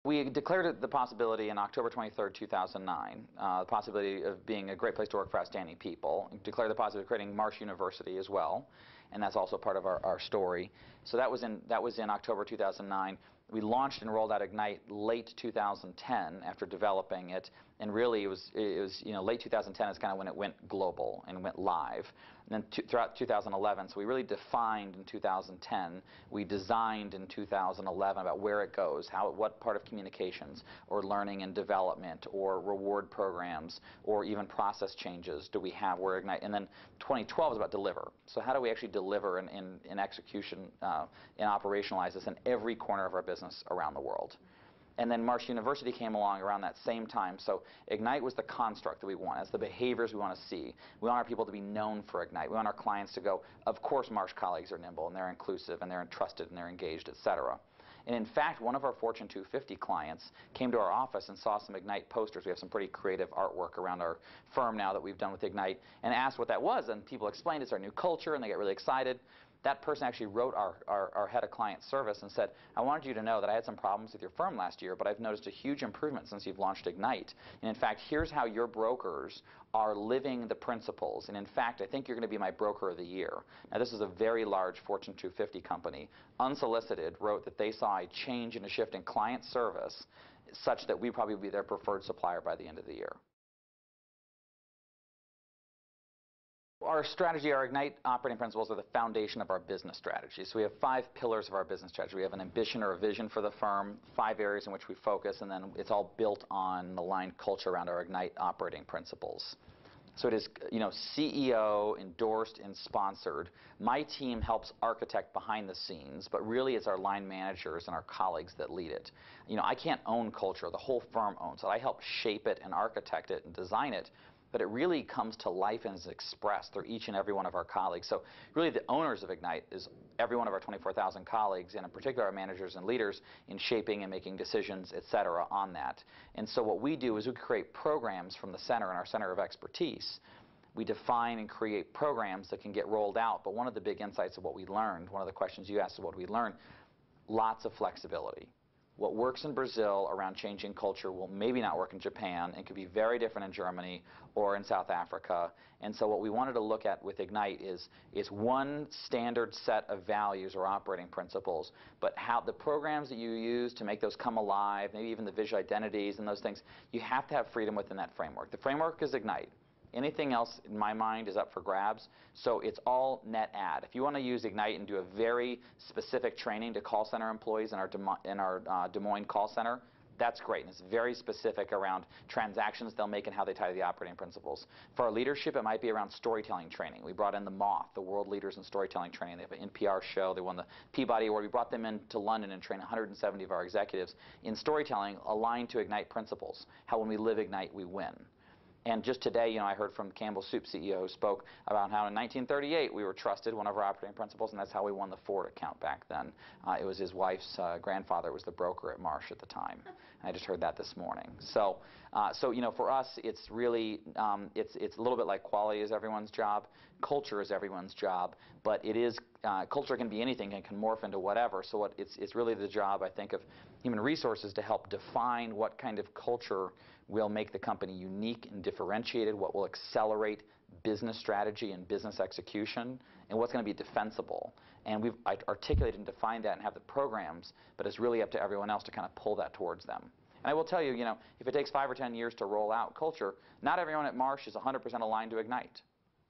We declared the possibility in October 23rd, 2009, the possibility of being a great place to work for outstanding people. We declared the possibility of creating Marsh University as well, and that's also part of our story. So that was in October 2009. We launched and rolled out I.G.N.I.T.E late 2010 after developing it, and really it was late 2010 is kind of when it went global and went live. And then throughout 2011, so we really defined in 2010, we designed in 2011 about where it goes, what part of communications or learning and development or reward programs or even process changes do we have where I.G.N.I.T.E, and then 2012 is about deliver. So how do we actually deliver in execution and operationalize this in every corner of our business around the world? And then Marsh University came along around that same time. So I.G.N.I.T.E was the construct that we want. It's the behaviors we want to see. We want our people to be known for I.G.N.I.T.E. We want our clients to go, of course Marsh colleagues are nimble and they're inclusive and they're trusted and they're engaged, etc. And in fact, one of our Fortune 250 clients came to our office and saw some I.G.N.I.T.E posters. We have some pretty creative artwork around our firm now that we've done with I.G.N.I.T.E, and asked what that was, and people explained it's our new culture and they get really excited. That person actually wrote our head of client service and said, I wanted you to know that I had some problems with your firm last year, but I've noticed a huge improvement since you've launched I.G.N.I.T.E. And in fact, here's how your brokers are living the principles. And in fact, I think you're going to be my broker of the year. Now, this is a very large Fortune 250 company. Unsolicited, wrote that they saw a change and a shift in client service such that we probably would be their preferred supplier by the end of the year. Our strategy, our I.G.N.I.T.E operating principles are the foundation of our business strategy. So we have 5 pillars of our business strategy. We have an ambition or a vision for the firm, 5 areas in which we focus, and then it's all built on the aligned culture around our I.G.N.I.T.E operating principles. So it is, CEO endorsed and sponsored. My team helps architect behind the scenes, but really it's our line managers and our colleagues that lead it. I can't own culture. The whole firm owns it. I help shape it and architect it and design it. But it really comes to life and is expressed through each and every one of our colleagues. So really the owners of I.G.N.I.T.E is every one of our 24,000 colleagues, and in particular our managers and leaders in shaping and making decisions, etc. on that. And so what we do is we create programs from the center and our center of expertise. We define and create programs that can get rolled out. But one of the big insights of what we learned, one of the questions you asked is what we learned, lots of flexibility. What works in Brazil around changing culture will maybe not work in Japan and could be very different in Germany or in South Africa. And so what we wanted to look at with I.G.N.I.T.E is one standard set of values or operating principles, but how the programs that you use to make those come alive, maybe even the visual identities and those things, you have to have freedom within that framework. The framework is I.G.N.I.T.E. Anything else, in my mind, is up for grabs. So it's all net add. If you want to use I.G.N.I.T.E and do a very specific training to call center employees in our Des Moines call center, that's great. And it's very specific around transactions they'll make and how they tie to the operating principles. For our leadership, it might be around storytelling training. We brought in the Moth, the world leaders in storytelling training. They have an NPR show. They won the Peabody Award. We brought them into London and trained 170 of our executives in storytelling aligned to I.G.N.I.T.E principles, how when we live I.G.N.I.T E, we win. And just today, I heard from Campbell Soup CEO who spoke about how in 1938 we were trusted, one of our operating principles, and that's how we won the Ford account back then. It was his wife's grandfather was the broker at Marsh at the time. And I just heard that this morning. So for us, it's really it's a little bit like quality is everyone's job, culture is everyone's job, but it is culture can be anything and can morph into whatever. So it's really the job, I think, of human resources to help define what kind of culture will make the company unique and differentiated, what will accelerate business strategy and business execution, and what's going to be defensible. And we've articulated and defined that and have the programs, but it's really up to everyone else to kind of pull that towards them. And I will tell you, if it takes 5 or 10 years to roll out culture, not everyone at Marsh is 100% aligned to I.G.N.I.T.E.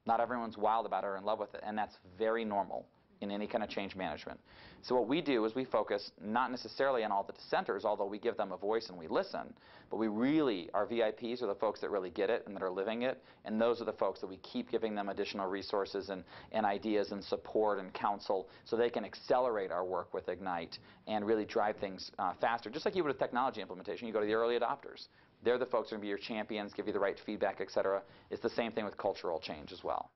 Not everyone's wild about it or in love with it, and that's very normal in any kind of change management. So what we do is we focus not necessarily on all the dissenters, although we give them a voice and we listen, but we really, our VIPs are the folks that really get it and that are living it, and those are the folks that we keep giving them additional resources and ideas and support and counsel so they can accelerate our work with I.G.N.I.T.E and really drive things faster. Just like you would with technology implementation, you go to the early adopters. They're the folks who are going to be your champions, give you the right feedback, etc. It's the same thing with cultural change as well.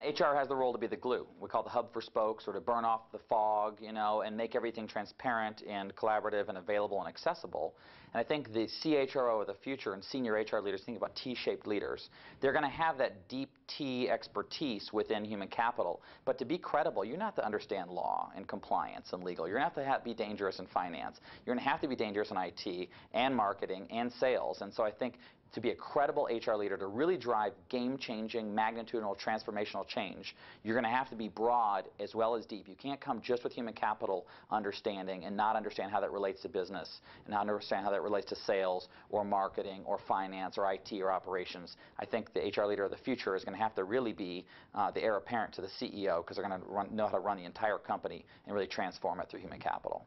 HR has the role to be the glue. We call it the hub for spokes, or to burn off the fog, and make everything transparent and collaborative and available and accessible. And I think the CHRO of the future and senior HR leaders think about T-shaped leaders. They're going to have that deep IT expertise within human capital. But to be credible, you're not to understand law and compliance and legal. You're going to have to be dangerous in finance. You're going to have to be dangerous in IT and marketing and sales. And so I think to be a credible HR leader, to really drive game-changing, magnitudinal, transformational change, you're going to have to be broad as well as deep. You can't come just with human capital understanding and not understand how that relates to business and not understand how that relates to sales or marketing or finance or IT or operations. I think the HR leader of the future is going to have to really be the heir apparent to the CEO, because they're going to know how to run the entire company and really transform it through human capital.